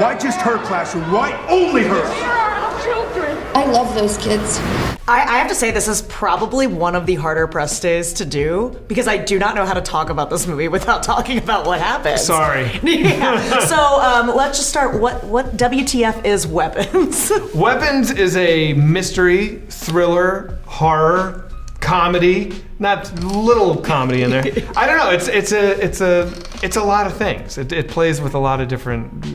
Why just her classroom? Why only her? Children. I love those kids. I have to say this is probably one of the harder press days to do because I do not know how to talk about this movie without talking about what happens. Sorry. Yeah. So let's just start. What WTF is Weapons? Weapons is a mystery, thriller, horror, comedy. Not little comedy in there. I don't know. It's a lot of things. It plays with a lot of different.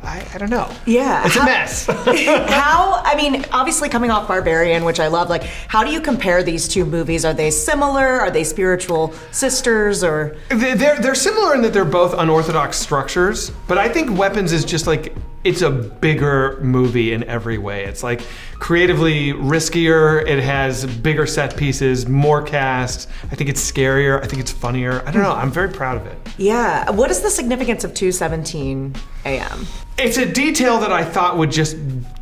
I don't know. Yeah. It's a mess. I mean, obviously coming off Barbarian, which I love. Like, how do you compare these two movies? Are they similar? Are they spiritual sisters? Or they're similar in that they're both unorthodox structures. But I think Weapons is just like. It's a bigger movie in every way. It's like creatively riskier. It has bigger set pieces, more cast. I think it's scarier. I think it's funnier. I don't know. I'm very proud of it. Yeah. What is the significance of 2:17 a.m.? It's a detail that I thought would just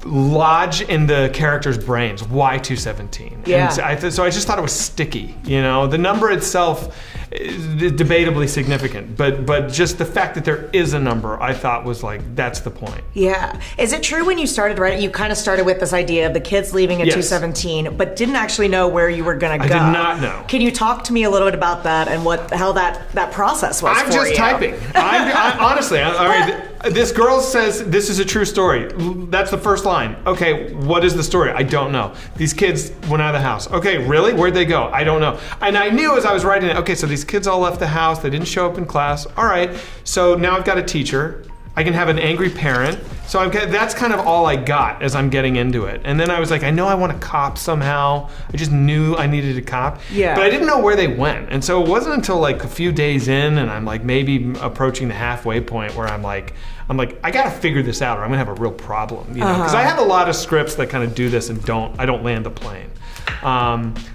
lodge in the characters' brains. Why 217? Yeah. And so I just thought it was sticky. You know, the number itself is debatably significant, but just the fact that there is a number, I thought was like, that's the point. Yeah. Is it true when you started writing, you kind of started with this idea of the kids leaving at Yes. 2:17, but didn't actually know where you were going to go? I did not know. Can you talk to me a little bit about that and how that process was I'm for just you? typing. I'm honestly, all right, this girl says this is a true story. That's the first line. Okay, what is the story? I don't know. These kids went out of the house. Okay, really? Where'd they go? I don't know. And I knew as I was writing it, okay, so these kids all left the house. They didn't show up in class. All right, so now I've got a teacher. I can have an angry parent. So that's kind of all I got as I'm getting into it. And then I was like, I know I want a cop somehow. I just knew I needed a cop. Yeah. But I didn't know where they went. And so it wasn't until like a few days in and I'm like maybe approaching the halfway point where I'm like, I gotta figure this out or I'm gonna have a real problem. You know, because I have a lot of scripts that kind of do this and I don't land the plane.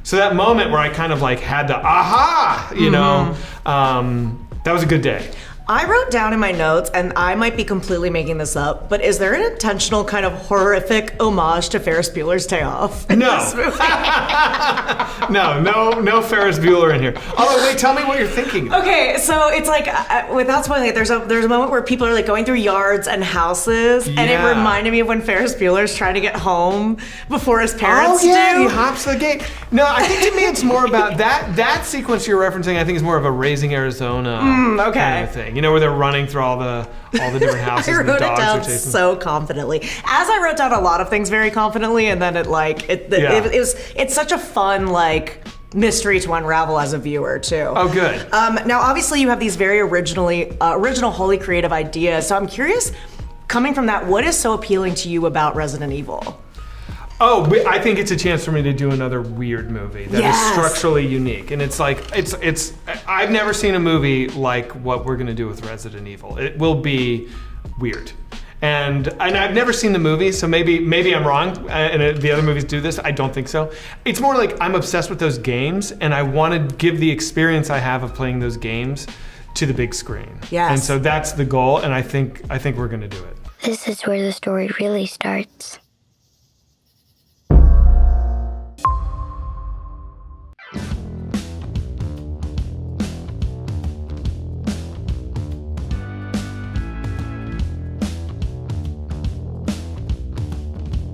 So that moment where I kind of like had the aha, you know, that was a good day. I wrote down in my notes, and I might be completely making this up, but is there an intentional kind of horrific homage to Ferris Bueller's Day Off in No. this movie? no Ferris Bueller in here. Although, wait, tell me what you're thinking. Okay, so it's like, without spoiling it, there's a moment where people are like going through yards and houses, and it Yeah. reminded me of when Ferris Bueller's trying to get home before his parents Oh yeah, do. he hops the gate. No, I think to me it's more about that sequence you're referencing. I think is more of a Raising Arizona okay. kind of thing. You know, where they're running through all the different houses I and the wrote it dogs are down chasing. so confidently. As I wrote down a lot of things very confidently, and then it's such a fun like mystery to unravel as a viewer too. Oh, good. Now, obviously, you have these very original, wholly creative ideas. So I'm curious, coming from that, what is so appealing to you about Resident Evil? Oh, I think it's a chance for me to do another weird movie that is structurally unique. And it's like, I've never seen a movie like what we're gonna do with Resident Evil. It will be weird. And I've never seen the movie, so maybe I'm wrong, and the other movies do this. I don't think so. It's more like I'm obsessed with those games, and I want to give the experience I have of playing those games to the big screen. Yes. And so that's the goal, and I think we're gonna do it. This is where the story really starts.